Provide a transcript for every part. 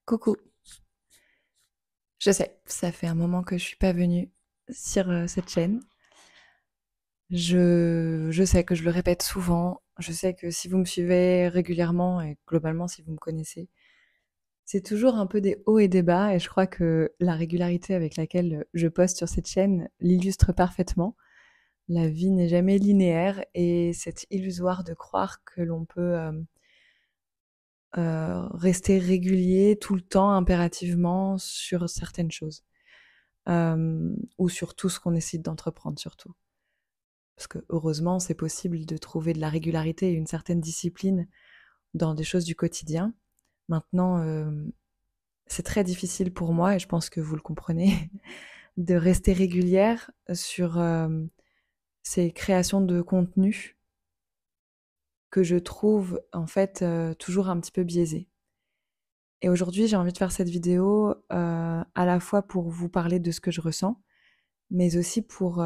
Coucou. Je sais, ça fait un moment que je suis pas venue sur cette chaîne. Je sais que je le répète souvent. Je sais que si vous me suivez régulièrement et globalement si vous me connaissez, c'est toujours un peu des hauts et des bas et je crois que la régularité avec laquelle je poste sur cette chaîne l'illustre parfaitement. La vie n'est jamais linéaire et c'est illusoire de croire que l'on peut rester régulier tout le temps impérativement sur certaines choses. Ou sur tout ce qu'on décide d'entreprendre surtout. Parce que heureusement, c'est possible de trouver de la régularité et une certaine discipline dans des choses du quotidien. Maintenant, c'est très difficile pour moi, et je pense que vous le comprenez, de rester régulière sur ces créations de contenu que je trouve en fait toujours un petit peu biaisées. Et aujourd'hui, j'ai envie de faire cette vidéo à la fois pour vous parler de ce que je ressens, mais aussi pour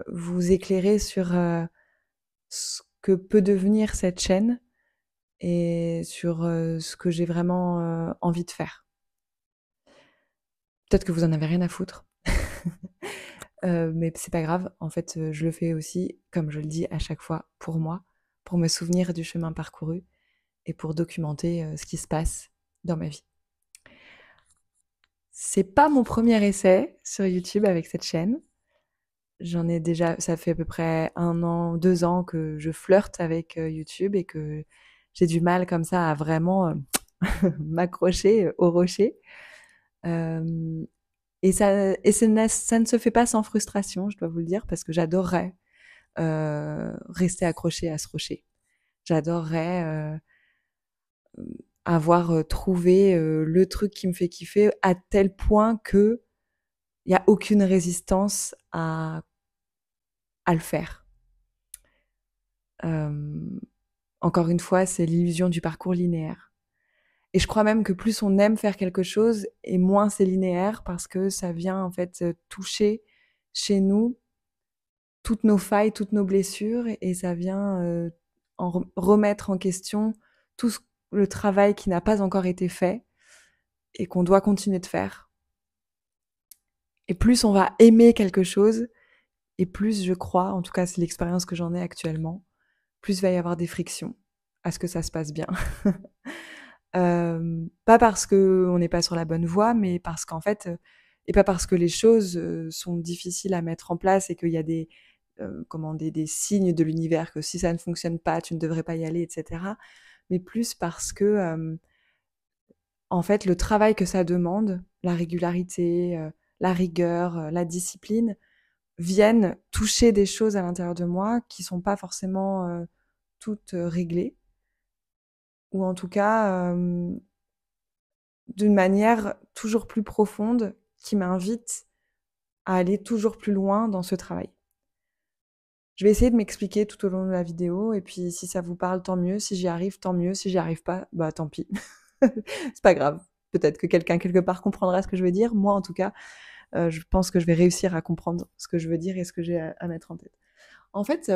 vous éclairer sur ce que peut devenir cette chaîne et sur ce que j'ai vraiment envie de faire. Peut-être que vous en avez rien à foutre, mais c'est pas grave. En fait, je le fais aussi, comme je le dis à chaque fois, pour moi, pour me souvenir du chemin parcouru et pour documenter ce qui se passe dans ma vie. C'est pas mon premier essai sur YouTube avec cette chaîne. J'en ai déjà, ça fait à peu près 1 an, 2 ans que je flirte avec YouTube et que j'ai du mal comme ça à vraiment m'accrocher au rocher. Et ça ne se fait pas sans frustration, je dois vous le dire, parce que j'adorerais rester accrochée à ce rocher. J'adorerais avoir trouvé le truc qui me fait kiffer à tel point que il n'y a aucune résistance à le faire. Encore une fois, c'est l'illusion du parcours linéaire. Et je crois même que plus on aime faire quelque chose, et moins c'est linéaire, parce que ça vient en fait toucher chez nous toutes nos failles, toutes nos blessures, et ça vient remettre en question tout le travail qui n'a pas encore été fait et qu'on doit continuer de faire. Et plus on va aimer quelque chose, et plus je crois, en tout cas c'est l'expérience que j'en ai actuellement, plus il va y avoir des frictions à ce que ça se passe bien. Pas parce qu'on n'est pas sur la bonne voie, mais parce qu'en fait, et pas parce que les choses sont difficiles à mettre en place et qu'il y a des signes de l'univers que si ça ne fonctionne pas, tu ne devrais pas y aller, etc. Mais plus parce que, en fait, le travail que ça demande, la régularité, la rigueur, la discipline, viennent toucher des choses à l'intérieur de moi qui sont pas forcément toutes réglées, ou en tout cas d'une manière toujours plus profonde qui m'invite à aller toujours plus loin dans ce travail. Je vais essayer de m'expliquer tout au long de la vidéo, et puis si ça vous parle, tant mieux. Si j'y arrive, tant mieux. Si j'y arrive pas, bah tant pis. C'est pas grave. Peut-être que quelqu'un quelque part comprendra ce que je veux dire. Moi, en tout cas, je pense que je vais réussir à comprendre ce que je veux dire et ce que j'ai à mettre en tête. En fait,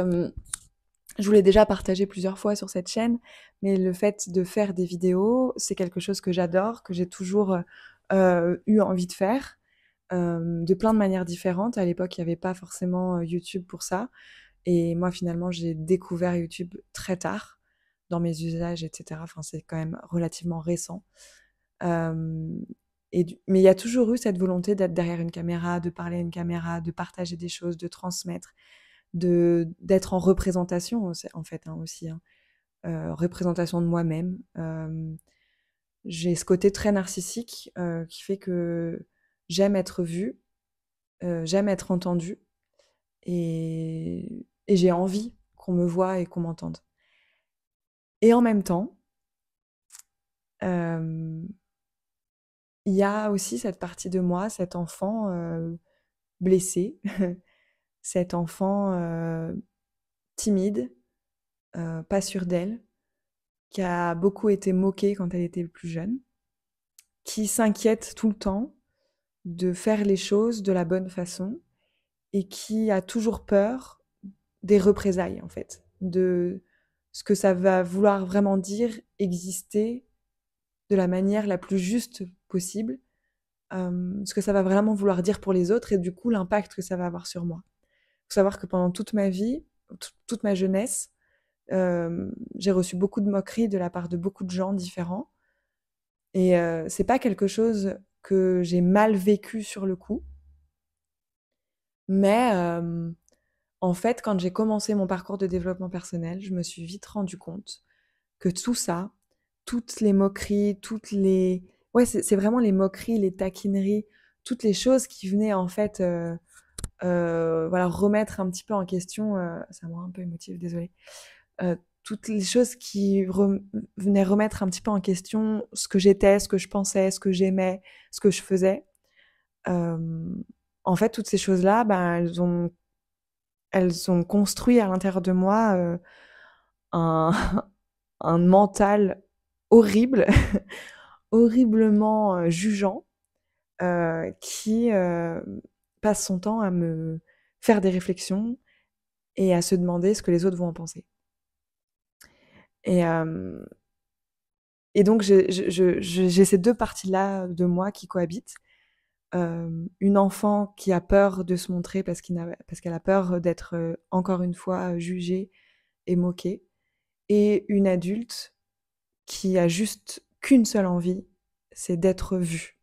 je vous l'ai déjà partagé plusieurs fois sur cette chaîne, mais le fait de faire des vidéos, c'est quelque chose que j'adore, que j'ai toujours eu envie de faire, de plein de manières différentes. À l'époque, il n'y avait pas forcément YouTube pour ça. Et moi, finalement, j'ai découvert YouTube très tard dans mes usages, etc. Enfin, c'est quand même relativement récent. Mais il y a toujours eu cette volonté d'être derrière une caméra, de parler à une caméra, de partager des choses, de transmettre, d'être en représentation en fait aussi, hein. Représentation de moi-même. J'ai ce côté très narcissique qui fait que j'aime être vue, j'aime être entendue, et j'ai envie qu'on me voie et qu'on m'entende. Et en même temps, il y a aussi cette partie de moi, cet enfant blessé, cet enfant timide, pas sûre d'elle, qui a beaucoup été moquée quand elle était plus jeune, qui s'inquiète tout le temps de faire les choses de la bonne façon et qui a toujours peur des représailles, en fait, de ce que ça va vouloir vraiment dire exister de la manière la plus juste possible, ce que ça va vraiment vouloir dire pour les autres et du coup l'impact que ça va avoir sur moi. Faut savoir que pendant toute ma vie, toute ma jeunesse, j'ai reçu beaucoup de moqueries de la part de beaucoup de gens différents et c'est pas quelque chose que j'ai mal vécu sur le coup, mais en fait, quand j'ai commencé mon parcours de développement personnel, je me suis vite rendu compte que tout ça, toutes les moqueries, toutes les ouais, c'est vraiment les moqueries, les taquineries, toutes les choses qui venaient en fait, voilà, remettre un petit peu en question, ça me rend un peu émotive, désolée. Toutes les choses qui venaient remettre un petit peu en question ce que j'étais, ce que je pensais, ce que j'aimais, ce que je faisais. En fait, toutes ces choses-là, ben, elles ont construit à l'intérieur de moi un, un mental horrible, horriblement jugeant, qui passe son temps à me faire des réflexions et à se demander ce que les autres vont en penser. Et, et donc, j'ai ces deux parties-là de moi qui cohabitent. Une enfant qui a peur de se montrer parce qu'elle a peur d'être encore une fois jugée et moquée. Et une adulte qui a juste qu'une seule envie, c'est d'être vue.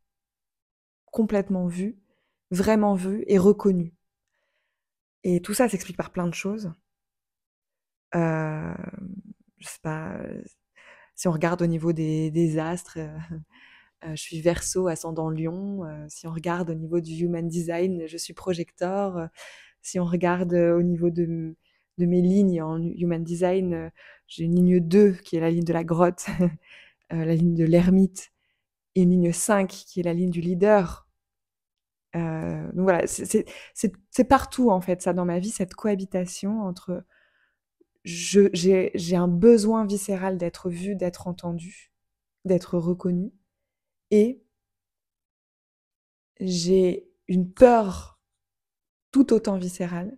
Complètement vue, vraiment vue et reconnue. Et tout ça s'explique par plein de choses. Euh, je sais pas, si on regarde au niveau des astres, je suis Verseau, ascendant Lion. Si on regarde au niveau du Human Design, je suis Projector. Si on regarde au niveau de mes lignes en Human Design, j'ai une ligne 2 qui est la ligne de la grotte, la ligne de l'ermite, et une ligne 5 qui est la ligne du leader. Donc voilà, c'est partout en fait ça dans ma vie, cette cohabitation entre j'ai un besoin viscéral d'être vue, d'être entendue, d'être reconnue, et j'ai une peur tout autant viscérale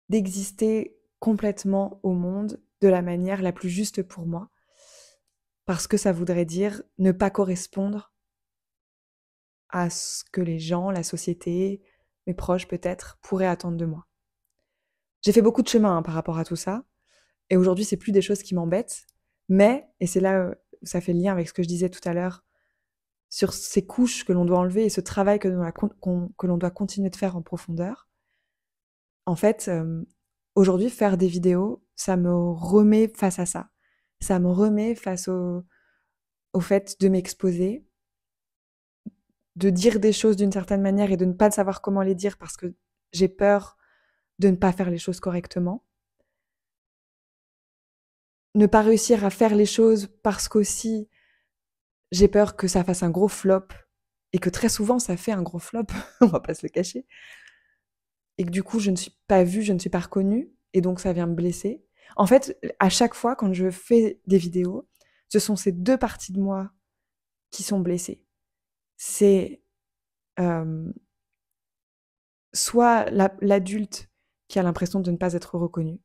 d'exister complètement au monde de la manière la plus juste pour moi, parce que ça voudrait dire ne pas correspondre à ce que les gens, la société, mes proches peut-être, pourraient attendre de moi. J'ai fait beaucoup de chemin par rapport à tout ça, et aujourd'hui c'est plus des choses qui m'embêtent, mais, et c'est là où ça fait le lien avec ce que je disais tout à l'heure, sur ces couches que l'on doit enlever et ce travail que l'on doit continuer de faire en profondeur. En fait, aujourd'hui, faire des vidéos, ça me remet face à ça. Ça me remet face au fait de m'exposer, de dire des choses d'une certaine manière et de ne pas savoir comment les dire parce que j'ai peur de ne pas faire les choses correctement. Ne pas réussir à faire les choses parce qu'aussi j'ai peur que ça fasse un gros flop et que très souvent ça fait un gros flop, on va pas se le cacher. Et que du coup je ne suis pas vue, je ne suis pas reconnue et donc ça vient me blesser. En fait, à chaque fois quand je fais des vidéos, ce sont ces deux parties de moi qui sont blessées. C'est soit l'adulte qui a l'impression de ne pas être reconnu,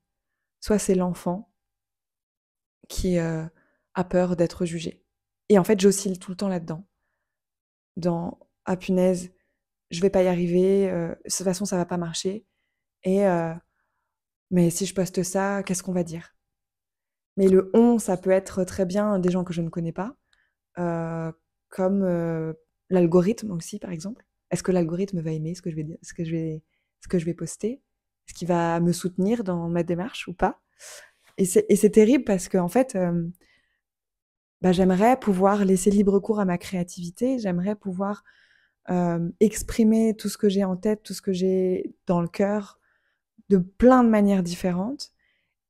soit c'est l'enfant qui a peur d'être jugé. Et en fait, j'oscille tout le temps là-dedans. Dans ah punaise, je vais pas y arriver, de toute façon ça va pas marcher. Et mais si je poste ça, qu'est-ce qu'on va dire? Mais le on, ça peut être très bien des gens que je ne connais pas, comme l'algorithme aussi, par exemple. Est-ce que l'algorithme va aimer ce que je vais dire, ce que je vais poster? Est-ce qu'il va me soutenir dans ma démarche ou pas? Et c'est terrible parce que en fait, bah, j'aimerais pouvoir laisser libre cours à ma créativité. J'aimerais pouvoir exprimer tout ce que j'ai en tête, tout ce que j'ai dans le cœur, de plein de manières différentes.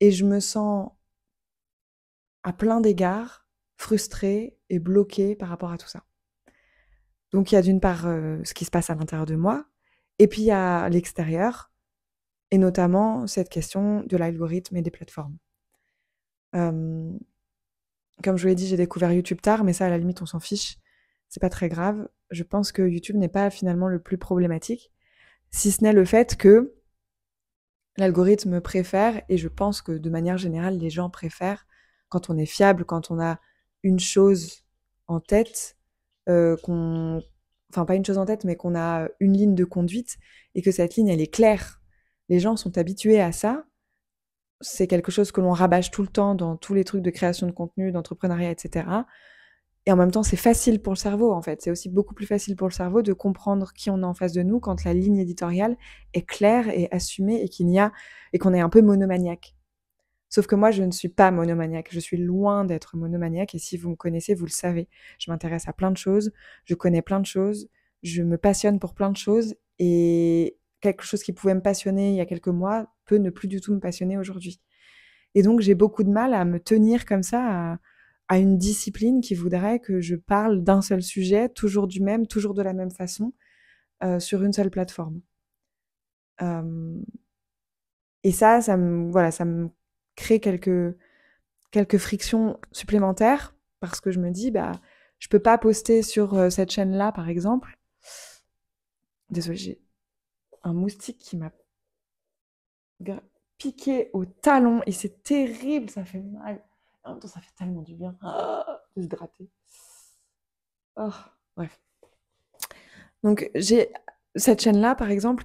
Et je me sens, à plein d'égards, frustrée et bloquée par rapport à tout ça. Donc il y a d'une part ce qui se passe à l'intérieur de moi, et puis il y a l'extérieur, et notamment cette question de l'algorithme et des plateformes. Comme je vous l'ai dit, j'ai découvert YouTube tard, mais ça, à la limite, on s'en fiche. C'est pas très grave. Je pense que YouTube n'est pas finalement le plus problématique. Si ce n'est le fait que l'algorithme préfère, et je pense que de manière générale, les gens préfèrent, quand on est fiable, quand on a une chose en tête, enfin pas une chose en tête, mais qu'on a une ligne de conduite et que cette ligne, elle est claire. Les gens sont habitués à ça. C'est quelque chose que l'on rabâche tout le temps dans tous les trucs de création de contenu, d'entrepreneuriat, etc. Et en même temps, c'est facile pour le cerveau, en fait. C'est aussi beaucoup plus facile pour le cerveau de comprendre qui on a en face de nous quand la ligne éditoriale est claire et assumée et qu'on est un peu monomaniaque. Sauf que moi, je ne suis pas monomaniaque. Je suis loin d'être monomaniaque. Et si vous me connaissez, vous le savez. Je m'intéresse à plein de choses. Je connais plein de choses. Je me passionne pour plein de choses. Et quelque chose qui pouvait me passionner il y a quelques mois peut ne plus du tout me passionner aujourd'hui. Et donc, j'ai beaucoup de mal à me tenir comme ça à une discipline qui voudrait que je parle d'un seul sujet, toujours du même, toujours de la même façon, sur une seule plateforme. Et ça me crée quelques frictions supplémentaires parce que je me dis, bah, je peux pas poster sur cette chaîne-là, par exemple. Désolée, j'ai un moustique qui m'a piqué au talon et c'est terrible, ça fait mal. En même temps, ça fait tellement du bien de se gratter. Oh, bref. Donc, j'ai cette chaîne-là, par exemple,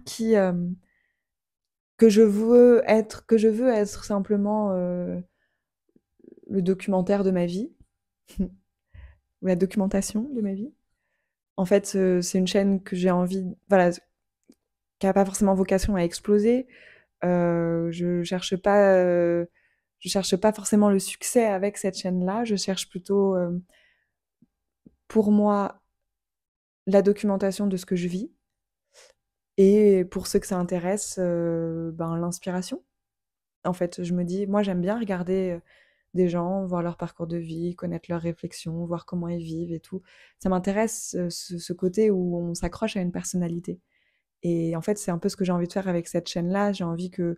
que je veux être simplement le documentaire de ma vie, ou la documentation de ma vie. En fait, c'est une chaîne que j'ai envie, voilà, qui a pas forcément vocation à exploser. Je cherche pas forcément le succès avec cette chaîne-là. Je cherche plutôt, pour moi, la documentation de ce que je vis. Et pour ceux que ça intéresse, l'inspiration. En fait, je me dis, moi j'aime bien regarder des gens, voir leur parcours de vie, connaître leurs réflexions, voir comment ils vivent et tout. Ça m'intéresse ce côté où on s'accroche à une personnalité. Et en fait, c'est un peu ce que j'ai envie de faire avec cette chaîne-là. J'ai envie que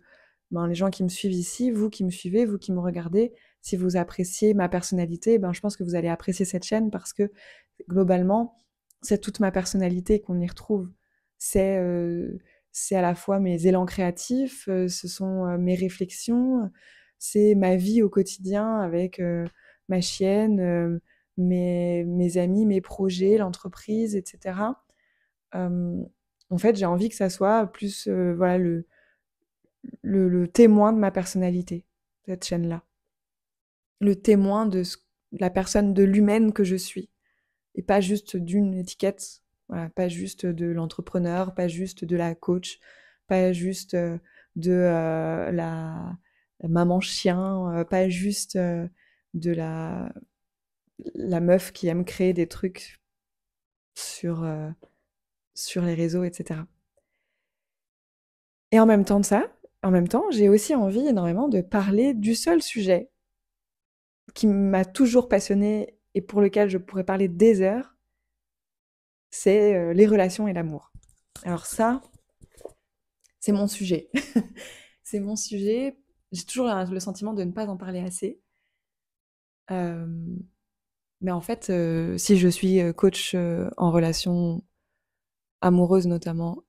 les gens qui me suivent ici, vous qui me suivez, vous qui me regardez, si vous appréciez ma personnalité, je pense que vous allez apprécier cette chaîne parce que globalement, c'est toute ma personnalité qu'on y retrouve. C'est euh, c'est à la fois mes élans créatifs, ce sont mes réflexions, c'est ma vie au quotidien avec ma chienne, mes amis, mes projets, l'entreprise, etc. En fait, j'ai envie que ça soit plus voilà le témoin de ma personnalité, cette chaîne-là. Le témoin de la personne, de l'humaine que je suis. Et pas juste d'une étiquette, voilà, pas juste de l'entrepreneur, pas juste de la coach, pas juste de la maman chien, pas juste de la meuf qui aime créer des trucs sur, sur les réseaux, etc. Et en même temps, j'ai aussi envie énormément de parler du seul sujet qui m'a toujours passionnée et pour lequel je pourrais parler des heures, c'est les relations et l'amour. Alors ça, c'est mon sujet. C'est mon sujet. J'ai toujours le sentiment de ne pas en parler assez. Euh, mais en fait, si je suis coach en relations amoureuses notamment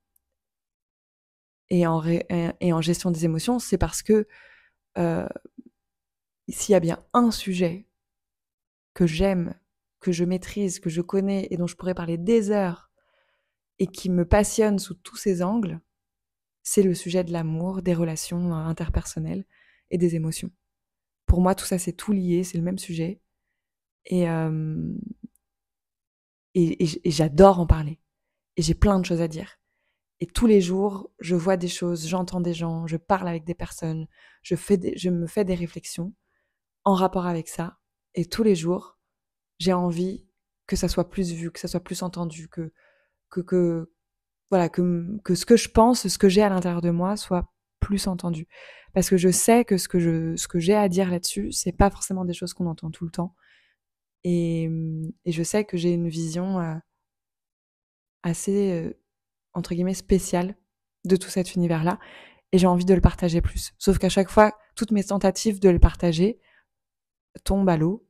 et en gestion des émotions, c'est parce que euh, s'il y a bien un sujet que j'aime, que je maîtrise, que je connais et dont je pourrais parler des heures et qui me passionne sous tous ses angles, c'est le sujet de l'amour, des relations interpersonnelles et des émotions. Pour moi, tout ça, c'est tout lié, c'est le même sujet. Et, euh, et j'adore en parler. Et j'ai plein de choses à dire. Et tous les jours, je vois des choses, j'entends des gens, je parle avec des personnes, je me fais des réflexions en rapport avec ça. Et tous les jours, j'ai envie que ça soit plus vu, que ça soit plus entendu, que voilà, que ce que je pense, ce que j'ai à l'intérieur de moi soit plus entendu. Parce que je sais que ce que j'ai à dire là-dessus, c'est pas forcément des choses qu'on entend tout le temps. Et je sais que j'ai une vision assez, entre guillemets, spéciale de tout cet univers-là. Et j'ai envie de le partager plus. Sauf qu'à chaque fois, toutes mes tentatives de le partager tombent à l'eau.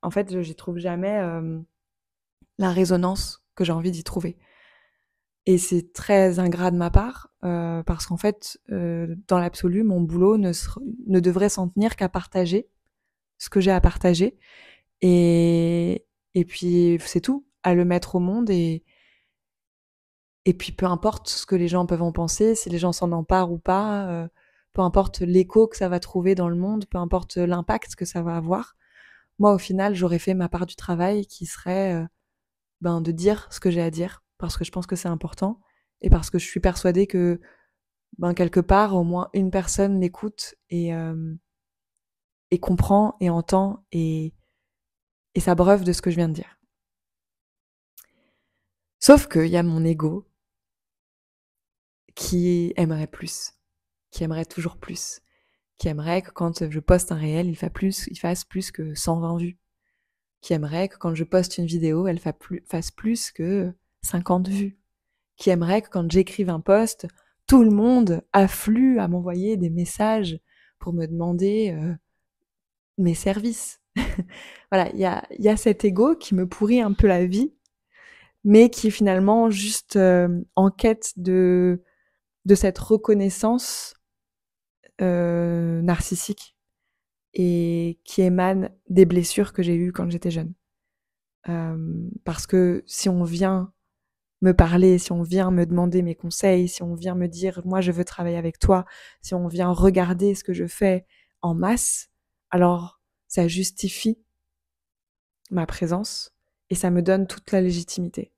En fait, j'y trouve jamais la résonance que j'ai envie d'y trouver. Et c'est très ingrat de ma part, parce qu'en fait, dans l'absolu, mon boulot ne devrait s'en tenir qu'à partager ce que j'ai à partager et puis c'est tout, à le mettre au monde et puis peu importe ce que les gens peuvent en penser, si les gens s'en emparent ou pas, peu importe l'écho que ça va trouver dans le monde, peu importe l'impact que ça va avoir. Moi, au final, j'aurais fait ma part du travail qui serait, de dire ce que j'ai à dire, parce que je pense que c'est important et parce que je suis persuadée que, quelque part, au moins une personne l'écoute et comprend et entend et s'abreuve de ce que je viens de dire. Sauf qu'il y a mon ego qui aimerait plus, qui aimerait toujours plus, qui aimerait que quand je poste un réel, il fasse plus que 120 vues, qui aimerait que quand je poste une vidéo, elle fasse plus que 50 vues, qui aimerait que quand j'écrive un post, tout le monde afflue à m'envoyer des messages pour me demander mes services. Voilà, il y a cet ego qui me pourrit un peu la vie, mais qui est finalement juste en quête de cette reconnaissance narcissique et qui émane des blessures que j'ai eues quand j'étais jeune. Parce que si on vient me parler, si on vient me demander mes conseils, si on vient me dire moi je veux travailler avec toi, si on vient regarder ce que je fais en masse, alors ça justifie ma présence et ça me donne toute la légitimité.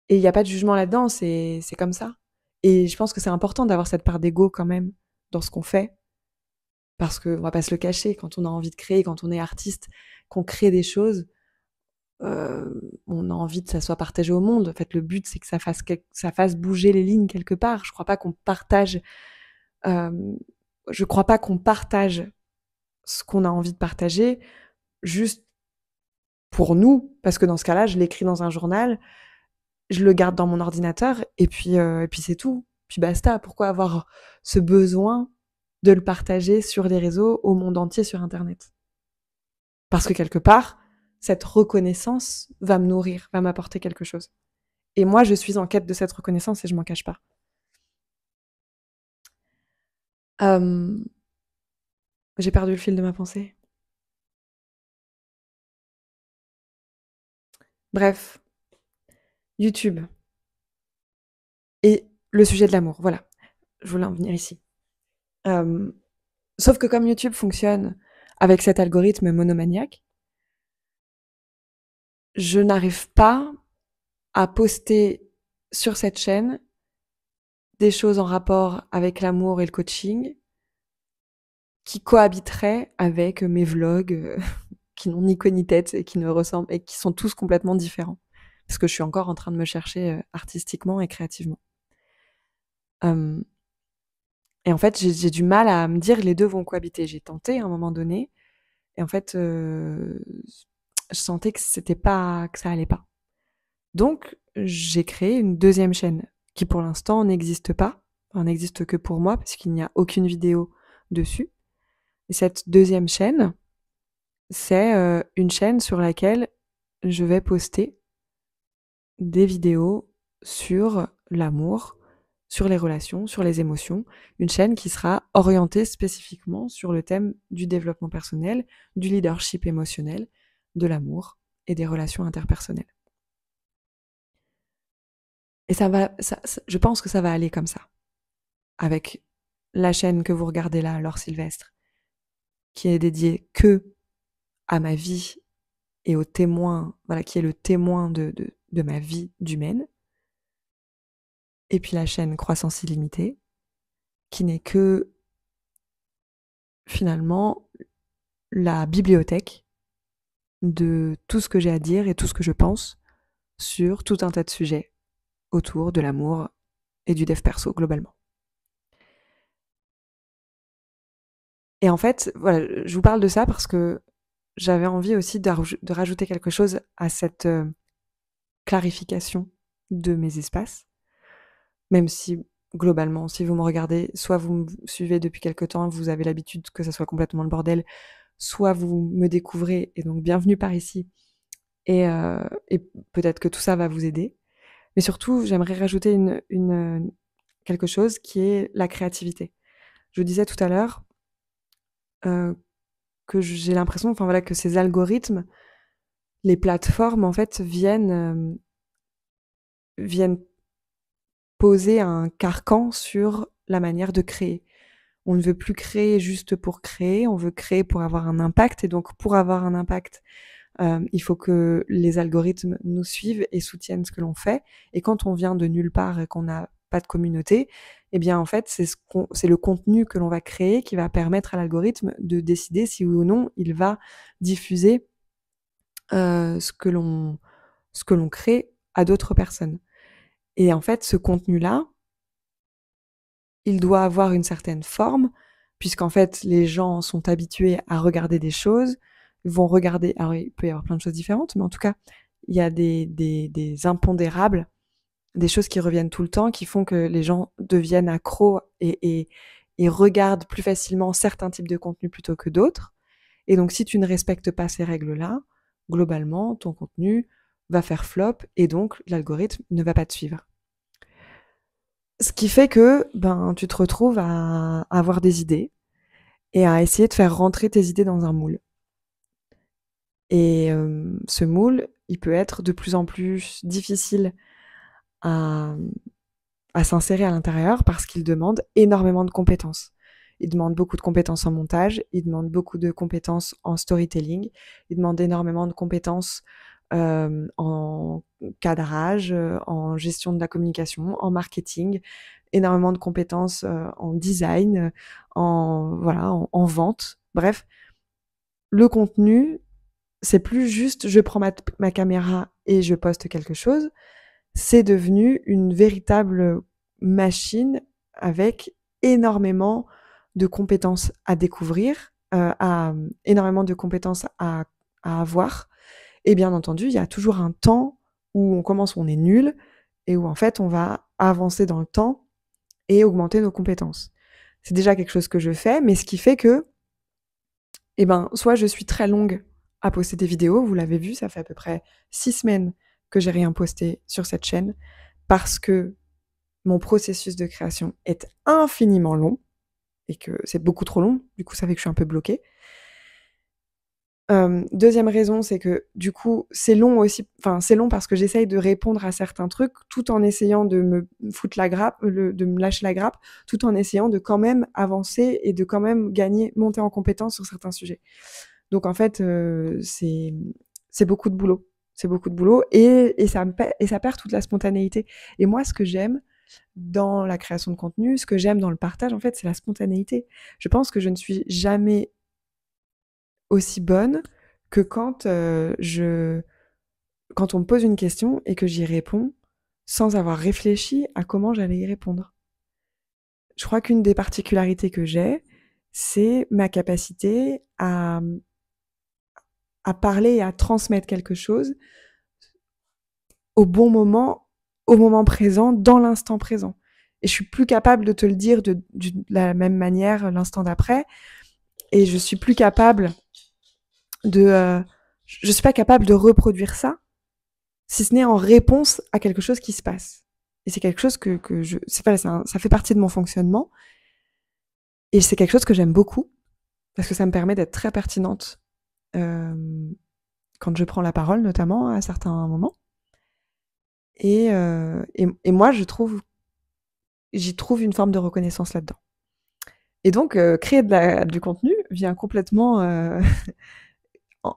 Et il n'y a pas de jugement là-dedans, c'est comme ça. Et je pense que c'est important d'avoir cette part d'ego quand même dans ce qu'on fait, parce qu'on va pas se le cacher, quand on a envie de créer, quand on est artiste, qu'on crée des choses, on a envie que ça soit partagé au monde. En fait, le but, c'est que ça fasse bouger les lignes quelque part. Euh, je crois pas qu'on partage ce qu'on a envie de partager juste pour nous, parce que dans ce cas-là, je l'écris dans un journal, je le garde dans mon ordinateur et puis c'est tout. Puis basta. Pourquoi avoir ce besoin de le partager sur les réseaux au monde entier sur Internet? Parce que quelque part, cette reconnaissance va me nourrir, va m'apporter quelque chose. Et moi, je suis en quête de cette reconnaissance et je m'en cache pas. J'ai perdu le fil de ma pensée. Bref, YouTube et le sujet de l'amour. Voilà, je voulais en venir ici. Sauf que comme YouTube fonctionne avec cet algorithme monomaniaque, je n'arrive pas à poster sur cette chaîne des choses en rapport avec l'amour et le coaching qui cohabiteraient avec mes vlogs qui n'ont ni queue ni tête et qui ne ressemblent et qui sont tous complètement différents. Parce que je suis encore en train de me chercher artistiquement et créativement. Et en fait, j'ai du mal à me dire les deux vont cohabiter. J'ai tenté à un moment donné, et en fait, je sentais que ça allait pas. Donc, j'ai créé une deuxième chaîne qui, pour l'instant, n'existe pas. Enfin, n'existe que pour moi parce qu'il n'y a aucune vidéo dessus. Et cette deuxième chaîne, c'est une chaîne sur laquelle je vais poster des vidéos sur l'amour, sur les relations, sur les émotions, une chaîne qui sera orientée spécifiquement sur le thème du développement personnel, du leadership émotionnel, de l'amour et des relations interpersonnelles. Et je pense que ça va aller comme ça, avec la chaîne que vous regardez là, Laure Sylvestre, qui est dédiée que à ma vie et au témoin, voilà, qui est le témoin de ma vie d'humaine. Et puis la chaîne Croissance illimitée, qui n'est que finalement la bibliothèque de tout ce que j'ai à dire et tout ce que je pense sur tout un tas de sujets autour de l'amour et du dev perso globalement. Et en fait, voilà, je vous parle de ça parce que j'avais envie aussi de rajouter quelque chose à cette clarification de mes espaces, même si globalement, si vous me regardez, soit vous me suivez depuis quelque temps, vous avez l'habitude que ça soit complètement le bordel, soit vous me découvrez, et donc bienvenue par ici, et peut-être que tout ça va vous aider. Mais surtout, j'aimerais rajouter quelque chose qui est la créativité. Je vous disais tout à l'heure que j'ai l'impression, enfin voilà, que ces algorithmes, les plateformes en fait viennent poser un carcan sur la manière de créer. On ne veut plus créer juste pour créer, on veut créer pour avoir un impact. Et donc, pour avoir un impact, il faut que les algorithmes nous suivent et soutiennent ce que l'on fait. Et quand on vient de nulle part et qu'on n'a pas de communauté, eh bien, en fait, c'est le contenu que l'on va créer qui va permettre à l'algorithme de décider si oui ou non il va diffuser ce que l'on crée à d'autres personnes. Et en fait, ce contenu-là, il doit avoir une certaine forme, puisqu'en fait, les gens sont habitués à regarder des choses, vont regarder. Alors, il peut y avoir plein de choses différentes, mais en tout cas, il y a des impondérables, des choses qui reviennent tout le temps, qui font que les gens deviennent accros et regardent plus facilement certains types de contenus plutôt que d'autres. Et donc, si tu ne respectes pas ces règles-là, globalement, ton contenu va faire flop et donc l'algorithme ne va pas te suivre. Ce qui fait que tu te retrouves à avoir des idées et à essayer de faire rentrer tes idées dans un moule. Et ce moule, il peut être de plus en plus difficile à s'insérer à l'intérieur parce qu'il demande énormément de compétences. Il demande beaucoup de compétences en montage, il demande beaucoup de compétences en storytelling, il demande énormément de compétences en cadrage, en gestion de la communication, en marketing, énormément de compétences en design, en vente. Bref, le contenu, c'est plus juste je prends ma caméra et je poste quelque chose. C'est devenu une véritable machine avec énormément de compétences à découvrir, énormément de compétences à avoir. Et bien entendu, il y a toujours un temps où on commence, où on est nul, et où en fait on va avancer dans le temps et augmenter nos compétences. C'est déjà quelque chose que je fais, mais ce qui fait que, soit je suis très longue à poster des vidéos, vous l'avez vu, ça fait à peu près 6 semaines que j'ai rien posté sur cette chaîne, parce que mon processus de création est infiniment long, et que c'est beaucoup trop long, du coup ça fait que je suis un peu bloquée. Deuxième raison, c'est que du coup, c'est long aussi, c'est long parce que j'essaye de répondre à certains trucs tout en essayant de me foutre la grappe, de me lâcher la grappe, tout en essayant de quand même avancer et de quand même monter en compétence sur certains sujets. Donc en fait, c'est beaucoup de boulot. C'est beaucoup de boulot et ça perd toute la spontanéité. Et moi, ce que j'aime dans la création de contenu, ce que j'aime dans le partage, en fait, c'est la spontanéité. Je pense que je ne suis jamais aussi bonne que quand on me pose une question et que j'y réponds sans avoir réfléchi à comment j'allais y répondre. Je crois qu'une des particularités que j'ai, c'est ma capacité à parler et à transmettre quelque chose au bon moment, au moment présent, dans l'instant présent. Et je suis plus capable de te le dire de la même manière l'instant d'après. Et je suis plus capable je suis pas capable de reproduire ça, si ce n'est en réponse à quelque chose qui se passe. Et c'est quelque chose ça fait partie de mon fonctionnement. Et c'est quelque chose que j'aime beaucoup, parce que ça me permet d'être très pertinente quand je prends la parole, notamment à certains moments. Et moi, j'y trouve une forme de reconnaissance là-dedans. Et donc, créer du contenu vient complètement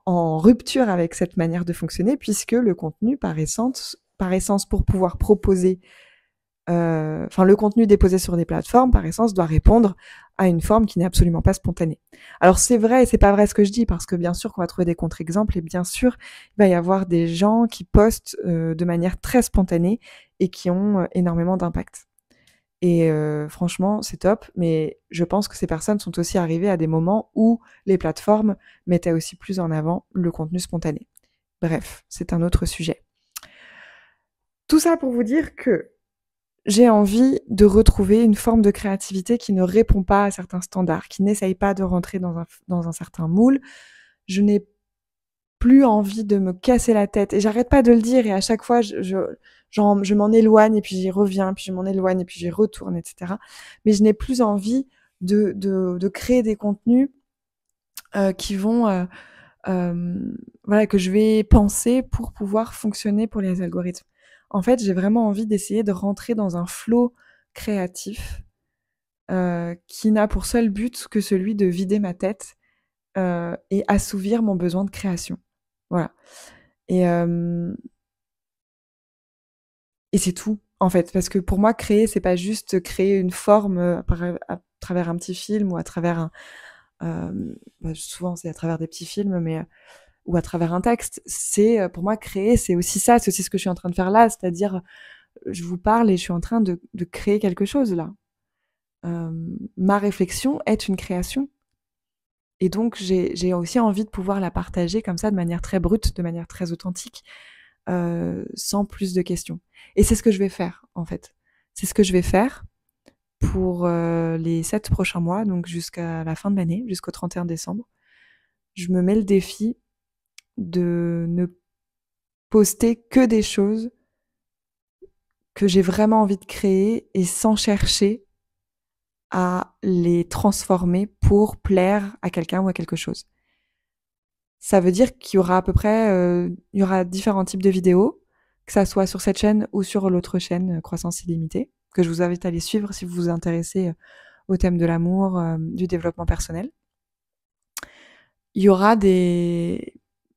en rupture avec cette manière de fonctionner, puisque le contenu, par essence, pour pouvoir proposer, le contenu déposé sur des plateformes, par essence, doit répondre à une forme qui n'est absolument pas spontanée. Alors c'est vrai et c'est pas vrai ce que je dis, parce que bien sûr qu'on va trouver des contre-exemples, et bien sûr il va y avoir des gens qui postent de manière très spontanée et qui ont énormément d'impact. Et franchement, c'est top, mais je pense que ces personnes sont aussi arrivées à des moments où les plateformes mettaient aussi plus en avant le contenu spontané. Bref, c'est un autre sujet. Tout ça pour vous dire que j'ai envie de retrouver une forme de créativité qui ne répond pas à certains standards, qui n'essaye pas de rentrer dans un certain moule. Je n'ai plus envie de me casser la tête et j'arrête pas de le dire et à chaque fois je m'en éloigne et puis j'y reviens, puis je m'en éloigne et puis j'y retourne, etc. Mais je n'ai plus envie de créer des contenus qui vont voilà, que je vais penser pour pouvoir fonctionner pour les algorithmes. En fait, j'ai vraiment envie d'essayer de rentrer dans un flow créatif qui n'a pour seul but que celui de vider ma tête et assouvir mon besoin de création. Voilà. Et, euh, et c'est tout, en fait. Parce que pour moi, créer, c'est pas juste créer une forme à travers un petit film ou à travers un. Souvent, c'est à travers des petits films, mais ou à travers un texte. C'est pour moi créer, c'est aussi ça, c'est aussi ce que je suis en train de faire là, c'est-à-dire je vous parle et je suis en train de créer quelque chose là. Ma réflexion est une création. Et donc j'ai aussi envie de pouvoir la partager comme ça de manière très brute, de manière très authentique, sans plus de questions. Et c'est ce que je vais faire en fait. C'est ce que je vais faire pour les 7 prochains mois, donc jusqu'à la fin de l'année, jusqu'au 31 décembre. Je me mets le défi de ne poster que des choses que j'ai vraiment envie de créer et sans chercher à les transformer pour plaire à quelqu'un ou à quelque chose. Ça veut dire qu'il y aura à peu près, il y aura différents types de vidéos, que ça soit sur cette chaîne ou sur l'autre chaîne, Croissance Illimitée, que je vous invite à aller suivre si vous vous intéressez au thème de l'amour, du développement personnel. Il y aura des...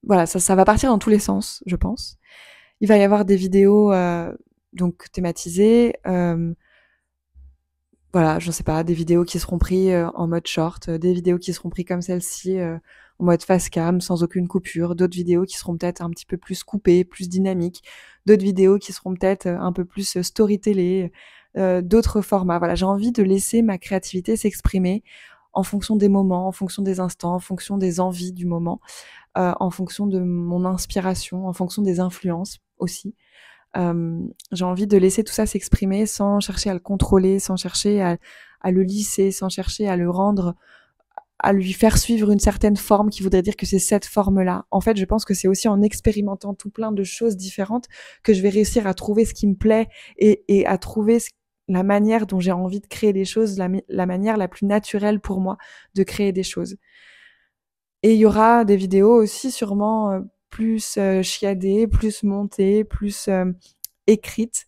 Voilà, ça va partir dans tous les sens, je pense. Il va y avoir des vidéos donc thématisées, voilà, je sais pas, des vidéos qui seront prises en mode short, des vidéos qui seront prises comme celle-ci en mode face cam, sans aucune coupure, d'autres vidéos qui seront peut-être un petit peu plus coupées, plus dynamiques, d'autres vidéos qui seront peut-être un peu plus storytellées, d'autres formats. Voilà, j'ai envie de laisser ma créativité s'exprimer en fonction des moments, en fonction des instants, en fonction des envies du moment, en fonction de mon inspiration, en fonction des influences aussi. J'ai envie de laisser tout ça s'exprimer sans chercher à le contrôler, sans chercher à le lisser, sans chercher à le rendre, à lui faire suivre une certaine forme qui voudrait dire que c'est cette forme-là. En fait, je pense que c'est aussi en expérimentant tout plein de choses différentes que je vais réussir à trouver ce qui me plaît et à trouver la manière dont j'ai envie de créer des choses, la manière la plus naturelle pour moi de créer des choses. Et il y aura des vidéos aussi sûrement plus chiadées, plus montées, plus écrites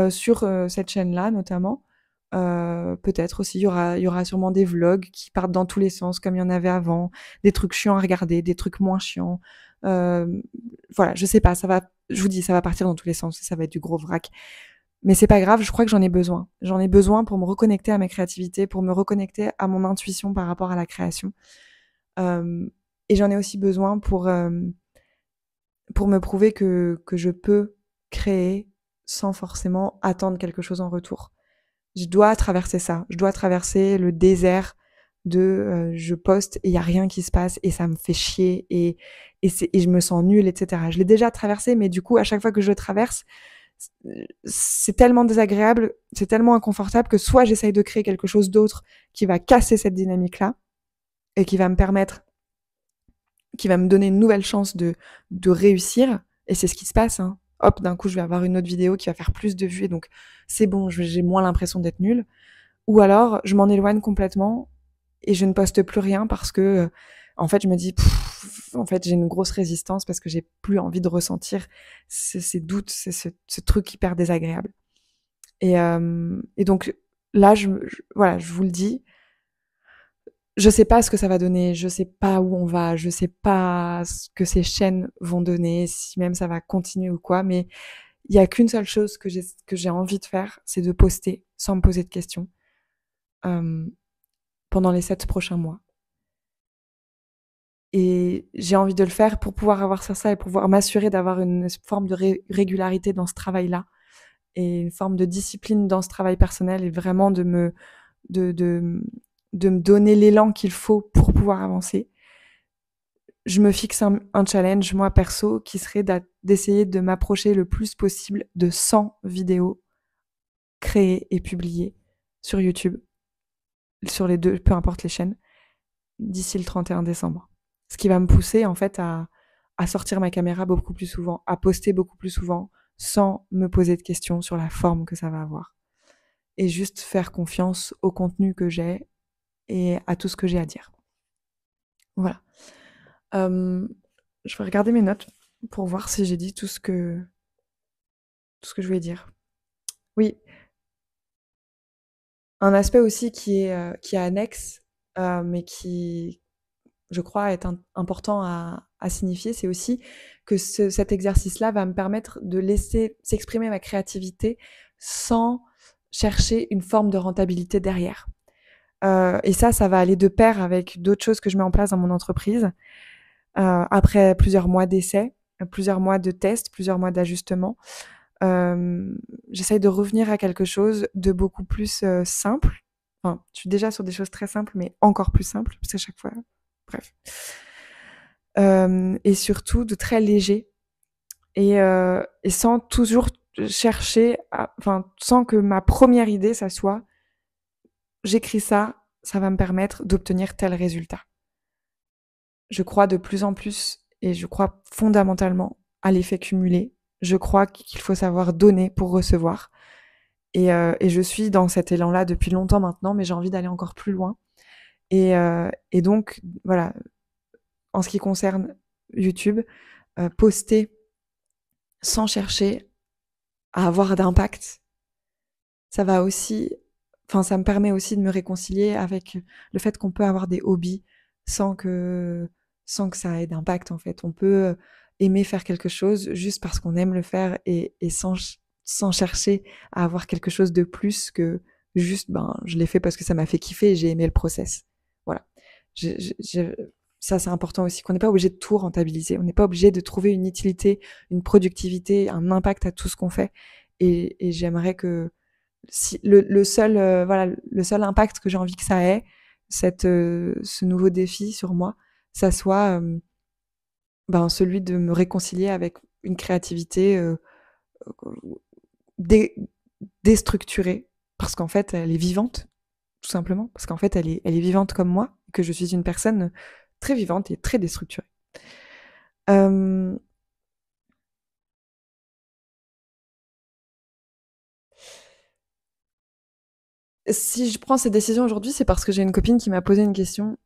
sur cette chaîne-là notamment. Peut-être aussi il y aura sûrement des vlogs qui partent dans tous les sens comme il y en avait avant, des trucs chiants à regarder, des trucs moins chiants. Voilà, je sais pas, ça va, je vous dis, ça va partir dans tous les sens, ça va être du gros vrac. Mais c'est pas grave, je crois que j'en ai besoin. J'en ai besoin pour me reconnecter à ma créativité, pour me reconnecter à mon intuition par rapport à la création. Et j'en ai aussi besoin pour me prouver que je peux créer sans forcément attendre quelque chose en retour. Je dois traverser ça. Je dois traverser le désert de je poste et il y a rien qui se passe et ça me fait chier et je me sens nulle, etc. Je l'ai déjà traversé, mais du coup, à chaque fois que je le traverse, c'est tellement désagréable, c'est tellement inconfortable que soit j'essaye de créer quelque chose d'autre qui va casser cette dynamique-là et qui va me permettre, qui va me donner une nouvelle chance de réussir. Et c'est ce qui se passe, hein. Hop, d'un coup, je vais avoir une autre vidéo qui va faire plus de vues et donc c'est bon, j'ai moins l'impression d'être nulle. Ou alors, je m'en éloigne complètement et je ne poste plus rien parce que, en fait, je me dis, en fait, j'ai une grosse résistance parce que j'ai plus envie de ressentir ces doutes, ce truc hyper désagréable. Et donc là, voilà, je vous le dis, je sais pas ce que ça va donner, je sais pas où on va, je sais pas ce que ces chaînes vont donner, si même ça va continuer ou quoi, mais il y a qu'une seule chose que j'ai envie de faire, c'est de poster sans me poser de questions pendant les 7 prochains mois. Et j'ai envie de le faire pour pouvoir avoir ça et pouvoir m'assurer d'avoir une forme de régularité dans ce travail-là et une forme de discipline dans ce travail personnel et vraiment de me donner l'élan qu'il faut pour pouvoir avancer. Je me fixe un challenge, moi perso, qui serait d'essayer de m'approcher le plus possible de 100 vidéos créées et publiées sur YouTube, sur les deux, peu importe les chaînes, d'ici le 31 décembre. Ce qui va me pousser en fait à sortir ma caméra beaucoup plus souvent, à poster beaucoup plus souvent, sans me poser de questions sur la forme que ça va avoir. Et juste faire confiance au contenu que j'ai et à tout ce que j'ai à dire. Voilà. Je vais regarder mes notes pour voir si j'ai dit tout ce que je voulais dire. Oui, un aspect aussi qui est annexe, mais qui, je crois, est important à signifier, c'est aussi que cet exercice-là va me permettre de laisser s'exprimer ma créativité sans chercher une forme de rentabilité derrière. Et ça va aller de pair avec d'autres choses que je mets en place dans mon entreprise. Après plusieurs mois d'essais, plusieurs mois de tests, plusieurs mois d'ajustements, j'essaye de revenir à quelque chose de beaucoup plus simple. Enfin, je suis déjà sur des choses très simples, mais encore plus simples, parce qu'à chaque fois, bref. Et surtout de très léger et sans toujours chercher, enfin, sans que ma première idée, ça soit j'écris ça, ça va me permettre d'obtenir tel résultat. Je crois de plus en plus et je crois fondamentalement à l'effet cumulé. Je crois qu'il faut savoir donner pour recevoir. Et je suis dans cet élan-là depuis longtemps maintenant, mais j'ai envie d'aller encore plus loin. Et donc, voilà, en ce qui concerne YouTube, poster sans chercher à avoir d'impact, ça va aussi, enfin, ça me permet aussi de me réconcilier avec le fait qu'on peut avoir des hobbies sans que ça ait d'impact, en fait. On peut aimer faire quelque chose juste parce qu'on aime le faire et sans chercher à avoir quelque chose de plus que juste, je l'ai fait parce que ça m'a fait kiffer et j'ai aimé le process. Voilà. Ça, c'est important aussi, qu'on n'est pas obligé de tout rentabiliser. On n'est pas obligé de trouver une utilité, une productivité, un impact à tout ce qu'on fait. Et j'aimerais que si le seul voilà, le seul impact que j'ai envie que ça ait, ce nouveau défi sur moi, ça soit celui de me réconcilier avec une créativité déstructurée, parce qu'en fait elle est vivante, tout simplement, parce qu'en fait elle est vivante comme moi, que je suis une personne très vivante et très déstructurée. Si je prends cette décision aujourd'hui, c'est parce que j'ai une copine qui m'a posé une question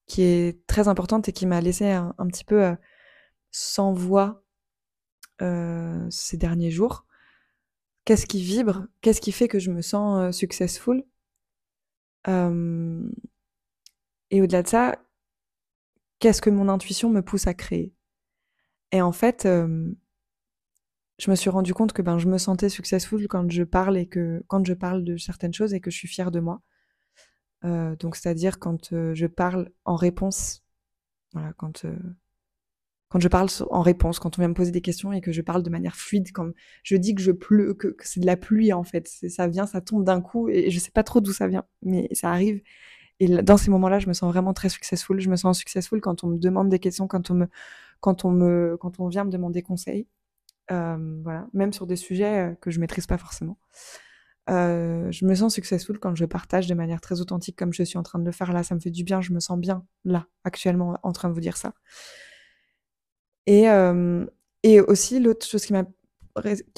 qui est très importante et qui m'a laissé un petit peu sans voix ces derniers jours. Qu'est-ce qui vibre? Qu'est-ce qui fait que je me sens successful? Et au-delà de ça, qu'est-ce que mon intuition me pousse à créer? Et en fait, je me suis rendu compte que je me sentais successful quand je parle de certaines choses et que je suis fière de moi. Donc c'est-à-dire quand je parle en réponse, voilà, quand je parle en réponse, quand on vient me poser des questions et que je parle de manière fluide, quand je dis que que c'est de la pluie en fait, ça vient, ça tombe d'un coup et je sais pas trop d'où ça vient, mais ça arrive. Et dans ces moments-là, je me sens vraiment très successful. Je me sens successful quand on me demande des questions, quand on vient me demander conseil. Voilà, même sur des sujets que je maîtrise pas forcément. Je me sens successful quand je partage de manière très authentique comme je suis en train de le faire là. Ça me fait du bien, je me sens bien là, actuellement, en train de vous dire ça. Et aussi, l'autre chose qui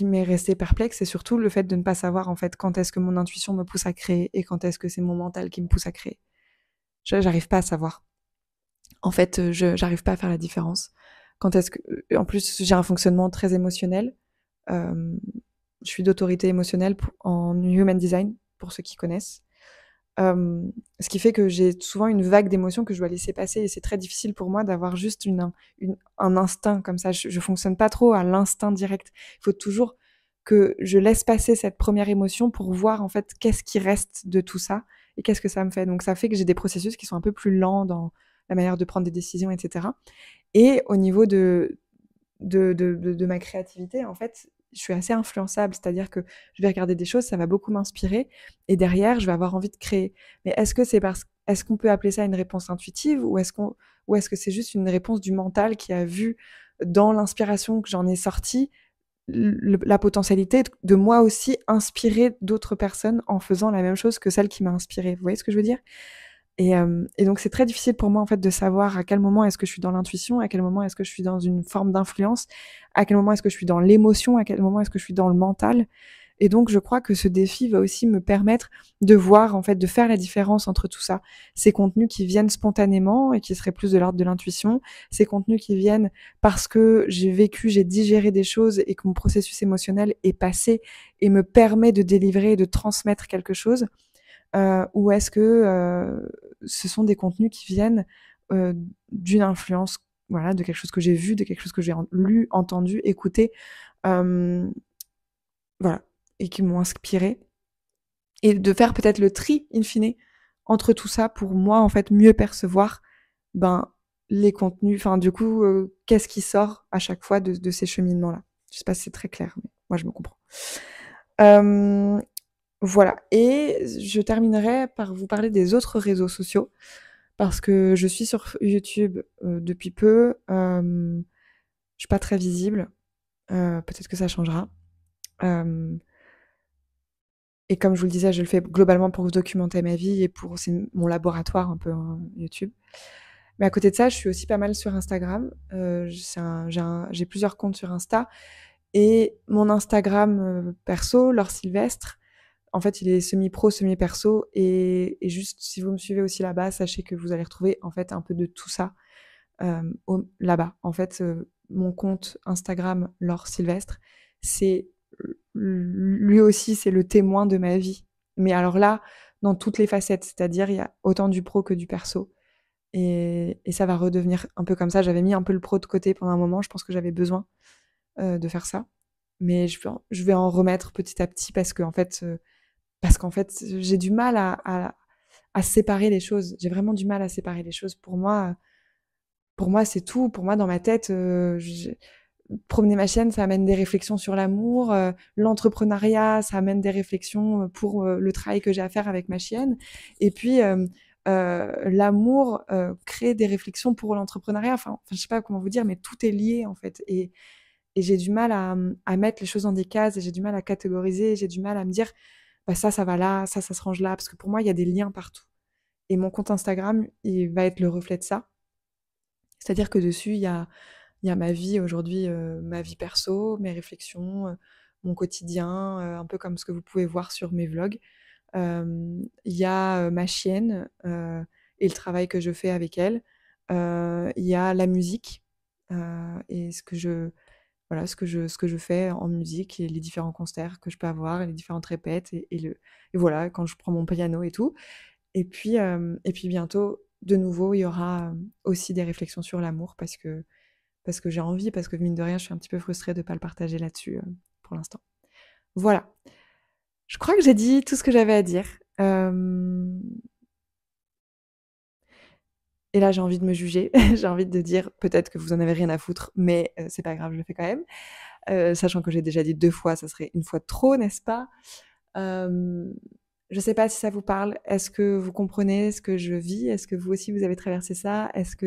m'est restée perplexe, c'est surtout le fait de ne pas savoir en fait quand est-ce que mon intuition me pousse à créer et quand est-ce que c'est mon mental qui me pousse à créer. J'arrive pas à savoir. En fait, j'arrive pas à faire la différence. Quand est-ce que, en plus, j'ai un fonctionnement très émotionnel. Je suis d'autorité émotionnelle en human design, pour ceux qui connaissent. Ce qui fait que j'ai souvent une vague d'émotions que je dois laisser passer et c'est très difficile pour moi d'avoir juste un instinct comme ça. Je fonctionne pas trop à l'instinct direct. Il faut toujours que je laisse passer cette première émotion pour voir en fait qu'est-ce qui reste de tout ça et qu'est-ce que ça me fait. Donc ça fait que j'ai des processus qui sont un peu plus lents dans la manière de prendre des décisions, etc. Et au niveau de ma créativité, en fait, je suis assez influençable, c'est-à-dire que je vais regarder des choses, ça va beaucoup m'inspirer, et derrière, je vais avoir envie de créer. Mais est-ce qu'on peut appeler ça une réponse intuitive, ou est-ce que c'est juste une réponse du mental qui a vu dans l'inspiration que j'en ai sortie la potentialité de moi aussi inspirer d'autres personnes en faisant la même chose que celle qui m'a inspirée. Vous voyez ce que je veux dire? Et donc c'est très difficile pour moi en fait de savoir à quel moment est-ce que je suis dans l'intuition, à quel moment est-ce que je suis dans une forme d'influence, à quel moment est-ce que je suis dans l'émotion, à quel moment est-ce que je suis dans le mental. Et donc je crois que ce défi va aussi me permettre de voir en fait, de faire la différence entre tout ça. Ces contenus qui viennent spontanément et qui seraient plus de l'ordre de l'intuition, ces contenus qui viennent parce que j'ai vécu, j'ai digéré des choses et que mon processus émotionnel est passé et me permet de délivrer et de transmettre quelque chose. Ou est-ce que ce sont des contenus qui viennent d'une influence, voilà, de quelque chose que j'ai vu, de quelque chose que j'ai lu, entendu, écouté, voilà, et qui m'ont inspiré. Et de faire peut-être le tri, in fine, entre tout ça pour moi, en fait, mieux percevoir ben, les contenus, enfin, du coup, qu'est-ce qui sort à chaque fois de ces cheminements-là. Je sais pas si c'est très clair, mais moi, je me comprends. Voilà, et je terminerai par vous parler des autres réseaux sociaux, parce que je suis sur YouTube depuis peu. Je suis pas très visible. Peut-être que ça changera. Euh, et comme je vous le disais, je le fais globalement pour documenter ma vie et pour c'est mon laboratoire un peu, hein, YouTube. Mais à côté de ça, je suis aussi pas mal sur Instagram. J'ai plusieurs comptes sur Insta et mon Instagram perso, Laure Sylvestre. En fait, il est semi-pro, semi-perso et juste si vous me suivez aussi là-bas, sachez que vous allez retrouver en fait un peu de tout ça là-bas. En fait, mon compte Instagram Laure Sylvestre, c'est lui aussi, c'est le témoin de ma vie. Mais alors là, dans toutes les facettes, c'est-à-dire il y a autant du pro que du perso. Et ça va redevenir un peu comme ça. J'avais mis un peu le pro de côté pendant un moment. Je pense que j'avais besoin de faire ça. Mais je vais en remettre petit à petit parce qu'en fait, j'ai du mal à séparer les choses. J'ai vraiment du mal à séparer les choses. Pour moi, c'est tout. Pour moi, dans ma tête, promener ma chienne, ça amène des réflexions sur l'amour. L'entrepreneuriat, ça amène des réflexions pour le travail que j'ai à faire avec ma chienne. Et puis, l'amour crée des réflexions pour l'entrepreneuriat. Enfin, je sais pas comment vous dire, mais tout est lié en fait. Et j'ai du mal à mettre les choses dans des cases. Et j'ai du mal à catégoriser. J'ai du mal à me dire, bah ça va là, ça se range là. Parce que pour moi, il y a des liens partout. Et mon compte Instagram, il va être le reflet de ça. C'est-à-dire que dessus, il y a ma vie aujourd'hui, ma vie perso, mes réflexions, mon quotidien, un peu comme ce que vous pouvez voir sur mes vlogs. Il y a ma chienne et le travail que je fais avec elle. Il y a la musique et ce que je fais en musique et les différents concerts que je peux avoir et les différentes répètes et voilà, quand je prends mon piano et tout. Et puis bientôt, de nouveau, il y aura aussi des réflexions sur l'amour parce que j'ai envie, parce que mine de rien, je suis un petit peu frustrée de ne pas le partager là-dessus pour l'instant. Voilà. Je crois que j'ai dit tout ce que j'avais à dire. Et là, j'ai envie de me juger. J'ai envie de dire peut-être que vous en avez rien à foutre, mais c'est pas grave, je le fais quand même. Sachant que j'ai déjà dit 2 fois, ça serait une fois de trop, n'est-ce pas? Je sais pas si ça vous parle. Est-ce que vous comprenez ce que je vis? Est-ce que vous aussi vous avez traversé ça? Est-ce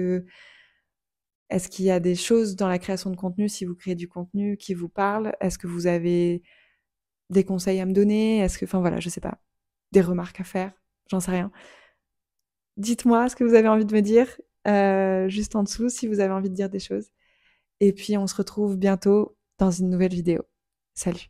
qu'il y a des choses dans la création de contenu, si vous créez du contenu, qui vous parlent? Est-ce que vous avez des conseils à me donner? Est-ce que, enfin voilà, je sais pas, des remarques à faire? J'en sais rien. Dites-moi ce que vous avez envie de me dire juste en dessous si vous avez envie de dire des choses. Et puis on se retrouve bientôt dans une nouvelle vidéo. Salut!